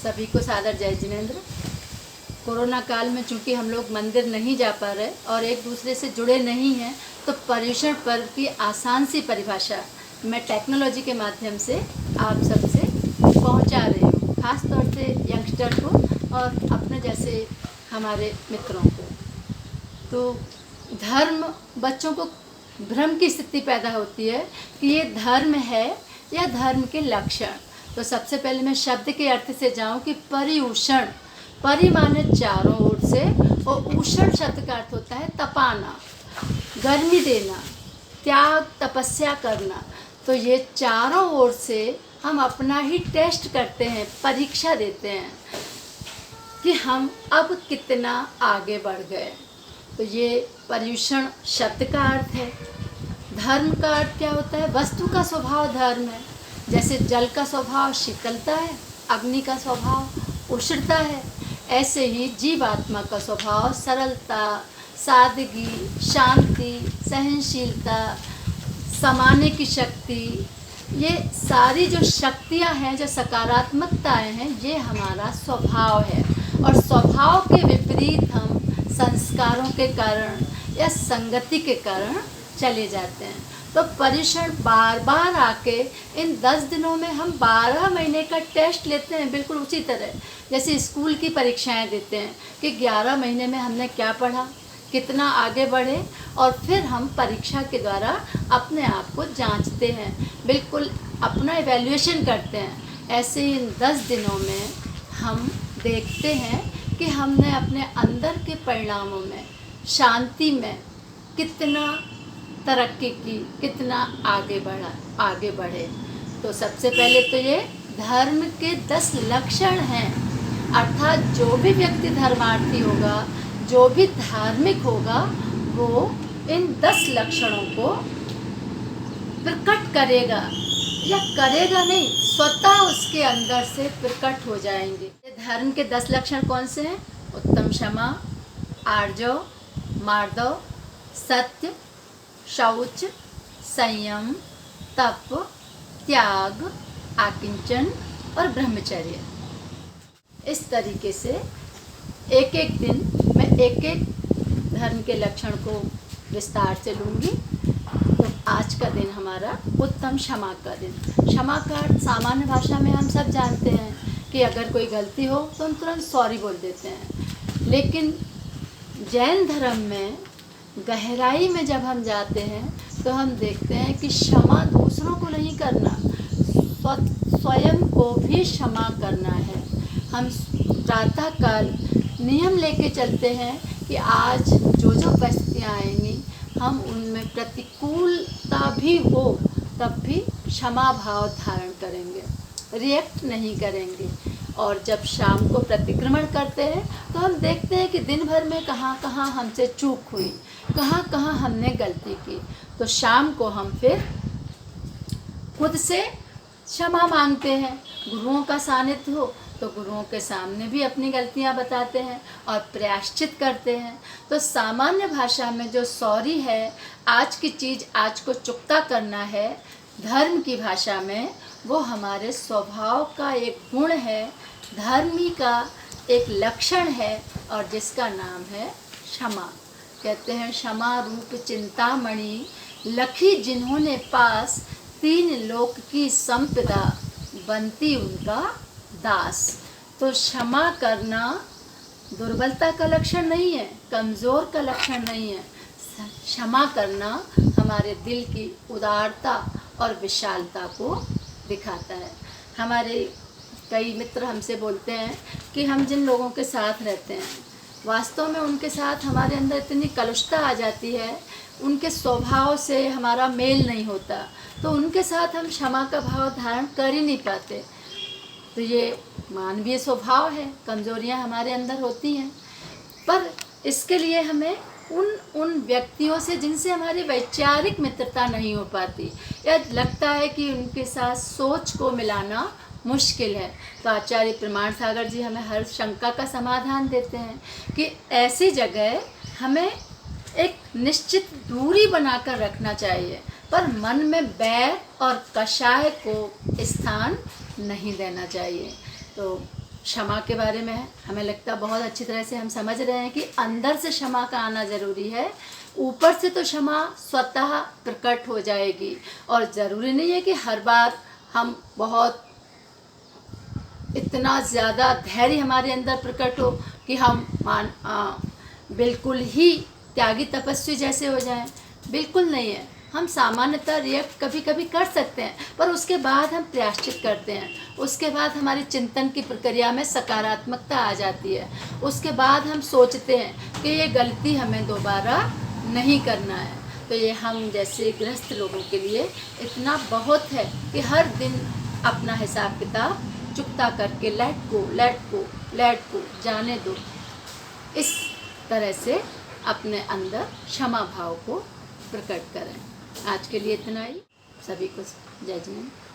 सभी को सादर जय जिनेंद्र। कोरोना काल में चूंकि हम लोग मंदिर नहीं जा पा रहे और एक दूसरे से जुड़े नहीं हैं, तो पर्युषण पर्व की आसान सी परिभाषा मैं टेक्नोलॉजी के माध्यम से आप सबसे पहुंचा रही हूँ, ख़ास तौर से यंगस्टर को और अपने जैसे हमारे मित्रों को। तो धर्म, बच्चों को भ्रम की स्थिति पैदा होती है कि ये धर्म है या धर्म के लक्षण। तो सबसे पहले मैं शब्द के अर्थ से जाऊं कि पर्युषण, परि माने चारों ओर से, और उषण शब्द का अर्थ होता है तपाना, गर्मी देना, त्याग, तपस्या करना। तो ये चारों ओर से हम अपना ही टेस्ट करते हैं, परीक्षा देते हैं कि हम अब कितना आगे बढ़ गए। तो ये पर्युषण शब्द का अर्थ है। धर्म का अर्थ क्या होता है? वस्तु का स्वभाव धर्म है। जैसे जल का स्वभाव शीतलता है, अग्नि का स्वभाव उष्णता है, ऐसे ही जीवात्मा का स्वभाव सरलता, सादगी, शांति, सहनशीलता, समाने की शक्ति। ये सारी जो शक्तियाँ हैं, जो सकारात्मकताएं हैं, ये हमारा स्वभाव है। और स्वभाव के विपरीत हम संस्कारों के कारण या संगति के कारण चले जाते हैं। तो पर्युषण बार बार आके इन 10 दिनों में हम 12 महीने का टेस्ट लेते हैं, बिल्कुल उसी तरह जैसे स्कूल की परीक्षाएं देते हैं कि 11 महीने में हमने क्या पढ़ा, कितना आगे बढ़े, और फिर हम परीक्षा के द्वारा अपने आप को जांचते हैं, बिल्कुल अपना इवैल्यूएशन करते हैं। ऐसे ही इन 10 दिनों में हम देखते हैं कि हमने अपने अंदर के परिणामों में, शांति में कितना तरक्की की, कितना आगे बढ़े। तो सबसे पहले तो ये धर्म के 10 लक्षण हैं, अर्थात जो भी व्यक्ति धर्मार्थी होगा, जो भी धार्मिक होगा, वो इन 10 लक्षणों को प्रकट करेगा, या करेगा नहीं, स्वतः उसके अंदर से प्रकट हो जाएंगे। धर्म के 10 लक्षण कौन से हैं? उत्तम क्षमा, आर्जव, मार्दव, सत्य, शौच, संयम, तप, त्याग, आकिंचन और ब्रह्मचर्य। इस तरीके से एक एक दिन मैं एक एक धर्म के लक्षण को विस्तार से लूँगी। तो आज का दिन हमारा उत्तम क्षमा का दिन। क्षमा का अर्थ सामान्य भाषा में हम सब जानते हैं कि अगर कोई गलती हो तो हम तुरंत सॉरी बोल देते हैं, लेकिन जैन धर्म में गहराई में जब हम जाते हैं तो हम देखते हैं कि क्षमा दूसरों को नहीं करना, स्वयं को भी क्षमा करना है। हम प्रातःकाल नियम लेके चलते हैं कि आज जो जो परिस्थितियाँ आएंगी, हम उनमें प्रतिकूलता भी हो तब भी क्षमा भाव धारण करेंगे, रिएक्ट नहीं करेंगे। और जब शाम को प्रतिक्रमण करते हैं तो हम देखते हैं कि दिन भर में कहाँ कहाँ हमसे चूक हुई, कहाँ कहाँ हमने गलती की। तो शाम को हम फिर खुद से क्षमा मांगते हैं। गुरुओं का सानिध्य हो तो गुरुओं के सामने भी अपनी गलतियाँ बताते हैं और प्रायश्चित करते हैं। तो सामान्य भाषा में जो सॉरी है, आज की चीज़ आज को चुकता करना है, धर्म की भाषा में वो हमारे स्वभाव का एक गुण है, धर्मी का एक लक्षण है, और जिसका नाम है क्षमा। कहते हैं क्षमा रूप चिंतामणि, लखी जिन्होंने पास, 3 लोक की संपदा, बनती उनका दास। तो क्षमा करना दुर्बलता का लक्षण नहीं है, कमज़ोर का लक्षण नहीं है। क्षमा करना हमारे दिल की उदारता और विशालता को दिखाता है। हमारे कई मित्र हमसे बोलते हैं कि हम जिन लोगों के साथ रहते हैं, वास्तव में उनके साथ हमारे अंदर इतनी कलुषता आ जाती है, उनके स्वभाव से हमारा मेल नहीं होता, तो उनके साथ हम क्षमा का भाव धारण कर ही नहीं पाते। तो ये मानवीय स्वभाव है, कमज़ोरियाँ हमारे अंदर होती हैं। पर इसके लिए हमें उन व्यक्तियों से जिनसे हमारी वैचारिक मित्रता नहीं हो पाती, या लगता है कि उनके साथ सोच को मिलाना मुश्किल है, तो आचार्य प्रमाण सागर जी हमें हर शंका का समाधान देते हैं कि ऐसी जगह हमें एक निश्चित दूरी बनाकर रखना चाहिए, पर मन में बैर और कषाय को स्थान नहीं देना चाहिए। तो क्षमा के बारे में है। हमें लगता है बहुत अच्छी तरह से हम समझ रहे हैं कि अंदर से क्षमा का आना ज़रूरी है। ऊपर से तो क्षमा स्वतः प्रकट हो जाएगी, और ज़रूरी नहीं है कि हर बार हम बहुत इतना ज़्यादा धैर्य हमारे अंदर प्रकट हो कि हम बिल्कुल ही त्यागी तपस्वी जैसे हो जाएं। बिल्कुल नहीं है। हम सामान्यतः रिएक्ट कभी कभी कर सकते हैं, पर उसके बाद हम प्रायश्चित करते हैं। उसके बाद हमारी चिंतन की प्रक्रिया में सकारात्मकता आ जाती है। उसके बाद हम सोचते हैं कि ये गलती हमें दोबारा नहीं करना है। तो ये हम जैसे गृहस्थ लोगों के लिए इतना बहुत है कि हर दिन अपना हिसाब किताब चुकता करके लेट को जाने दो। इस तरह से अपने अंदर क्षमा भाव को प्रकट करें। आज के लिए इतना ही। सभी को जय जिनेंद्र।